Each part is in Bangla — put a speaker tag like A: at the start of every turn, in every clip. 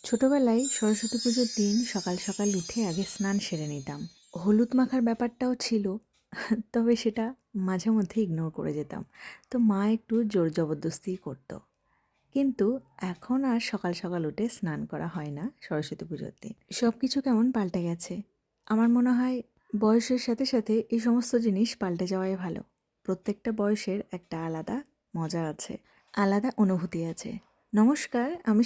A: ছোটবেলায় সরস্বতী পুজোর দিন সকাল সকাল উঠে আগে স্নান সেরে নিতাম। হলুদ মাখার ব্যাপারটাও ছিল, তবে সেটা মাঝে মধ্যে ইগনোর করে যেতাম। তো মা একটু জোর জবরদস্তি করতো। কিন্তু এখন আর সকাল সকাল উঠে স্নান করা হয় না সরস্বতী পুজোর দিন। সব কিছু কেমন পাল্টে গেছে। আমার মনে হয় বয়সের সাথে সাথে এই সমস্ত জিনিস পাল্টে যাওয়াই ভালো। প্রত্যেকটা বয়সের একটা আলাদা মজা আছে, আলাদা অনুভূতি আছে। নমস্কার, আমি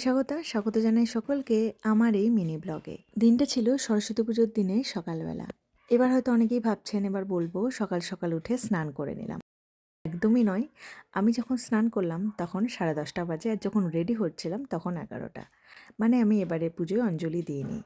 A: স্বাগত জানাই সকলকে আমার এই মিনি ব্লগে। দিনটা ছিল সরস্বতী পুজোর দিনে সকালবেলা। এবার হয়তো অনেকেই ভাবছেন, এবার বলবো সকাল সকাল উঠে স্নান করে নিলাম। একদমই নয়। আমি যখন স্নান করলাম তখন 10:30 বাজে, আর যখন রেডি হচ্ছিলাম তখন 11টা। মানে আমি এবারে পুজোয় অঞ্জলি দিইনি।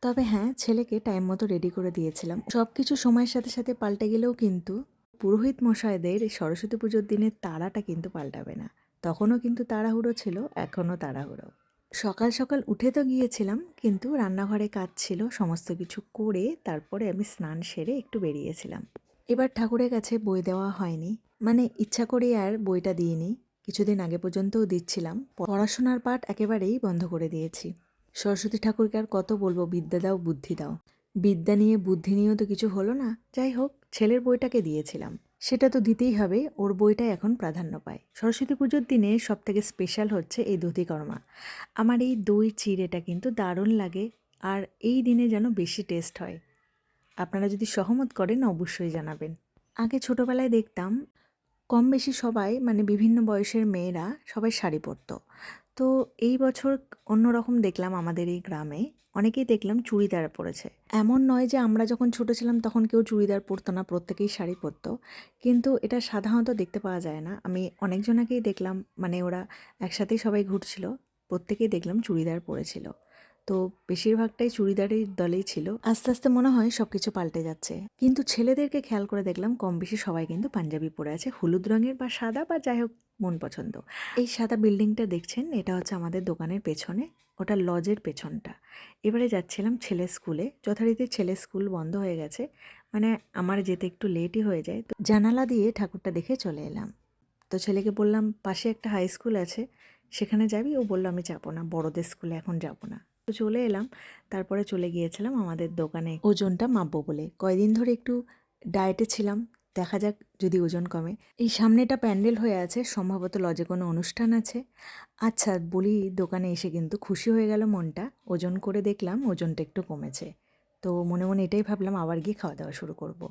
A: তবে হ্যাঁ, ছেলেকে টাইম মতো রেডি করে দিয়েছিলাম। সব কিছু সময়ের সাথে সাথে পাল্টে গেলেও কিন্তু পুরোহিত মশাইদের এই সরস্বতী পুজোর দিনের তাড়াটা কিন্তু পাল্টাবে না। তখনও কিন্তু তাড়াহুড়ো ছিল, এখনও তাড়াহুড়ো। সকাল সকাল উঠে তো গিয়েছিলাম, কিন্তু রান্নাঘরে কাজ ছিল, সমস্ত কিছু করে তারপরে আমি স্নান সেরে একটু বেরিয়েছিলাম। এবার ঠাকুরের কাছে বই দেওয়া হয়নি, মানে ইচ্ছা করে আর বইটা দিইনি। কিছুদিন আগে পর্যন্তও দিচ্ছিলাম। পড়াশোনার পাঠ একেবারেই বন্ধ করে দিয়েছি। সরস্বতী ঠাকুরকে আর কত বলবো বিদ্যা দাও বুদ্ধি দাও। বিদ্যা নিয়ে বুদ্ধি নিয়েও তো কিছু হলো না। যাই হোক, ছেলের বইটাকে দিয়েছিলাম, সেটা তো দিতেই হবে, ওর বইটাই এখন প্রাধান্য পায়। সরস্বতী পুজোর দিনে সবথেকে স্পেশাল হচ্ছে এই ধুতিকর্মা। আমার এই দই চিড়েটা কিন্তু দারুণ লাগে, আর এই দিনে যেন বেশি টেস্ট হয়। আপনারা যদি সহমত করেন অবশ্যই জানাবেন। আগে ছোটোবেলায় দেখতাম কম বেশি সবাই, মানে বিভিন্ন বয়সের মেয়েরা সবাই শাড়ি পরতো। তো এই বছর অন্যরকম দেখলাম, আমাদের এই গ্রামে অনেকেই দেখলাম চুড়িদার পরেছে। এমন নয় যে আমরা যখন ছোট ছিলাম তখন কেউ চুড়িদার পরতো না, প্রত্যেকেই শাড়ি পরতো। কিন্তু এটা সাধারণত দেখতে পাওয়া যায় না। আমি অনেকজনাকেই দেখলাম, মানে ওরা একসাথেই সবাই ঘুরছিল, প্রত্যেকেই দেখলাম চুড়িদার পরেছিল। তো বেশিরভাগটাই চুড়িদারের দলেই ছিল। আস্তে আস্তে মনে হয় সব কিছু পাল্টে যাচ্ছে। কিন্তু ছেলেদেরকে খেয়াল করে দেখলাম কম বেশি সবাই কিন্তু পাঞ্জাবি পরে আছে, হলুদ রঙের বা সাদা, বা যাই হোক মন পছন্দ। এই সাদা বিল্ডিংটা দেখছেন, এটা হচ্ছে আমাদের দোকানের পেছনে, ওটা লজের পেছনটা। এবারে যাচ্ছিলাম ছেলের স্কুলে, যথারীতি ছেলের স্কুল বন্ধ হয়ে গেছে, মানে আমার যেতে একটু লেটই হয়ে যায়। তো জানালা দিয়ে ঠাকুরটা দেখে চলে এলাম। তো ছেলেকে বললাম পাশে একটা হাই স্কুল আছে, সেখানে যাবি? ও বললো আমি যাবো না, বড়দের স্কুলে এখন যাবো না। তো চলে এলাম। তারপরে চলে গিয়েছিলাম আমাদের দোকানে ওজনটা মাপবো বলে। কয়দিন ধরে একটু ডায়েটে ছিলাম, দেখা যাক যদি ওজন কমে। এই সামনেটা প্যান্ডেল হয়ে আছে, সম্ভবত লজে কোনো অনুষ্ঠান আছে। আচ্ছা বলি, দোকানে এসে কিন্তু খুশি হয়ে গেল মনটা। ওজন করে দেখলাম ওজনটা একটু কমেছে। তো মনে মনে এটাই ভাবলাম আবার গিয়ে খাওয়া দাওয়া শুরু করব।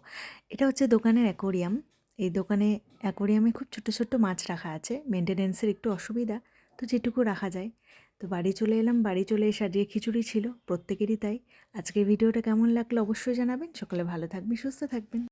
A: এটা হচ্ছে দোকানের অ্যাকোরিয়াম। এই দোকানে অ্যাকোরিয়ামে খুব ছোট ছোট মাছ রাখা আছে, মেনটেনেন্সের একটু অসুবিধা, তো যেটুকু রাখা যায়। তো বাড়ি চলে এলাম, বাড়ি চলে এসে আজকে খিচুড়ি ছিল, প্রত্যেকেরই তাই। আজকের ভিডিওটা কেমন লাগলো অবশ্যই জানাবেন। সকলে ভালো থাকবেন, সুস্থ থাকবেন।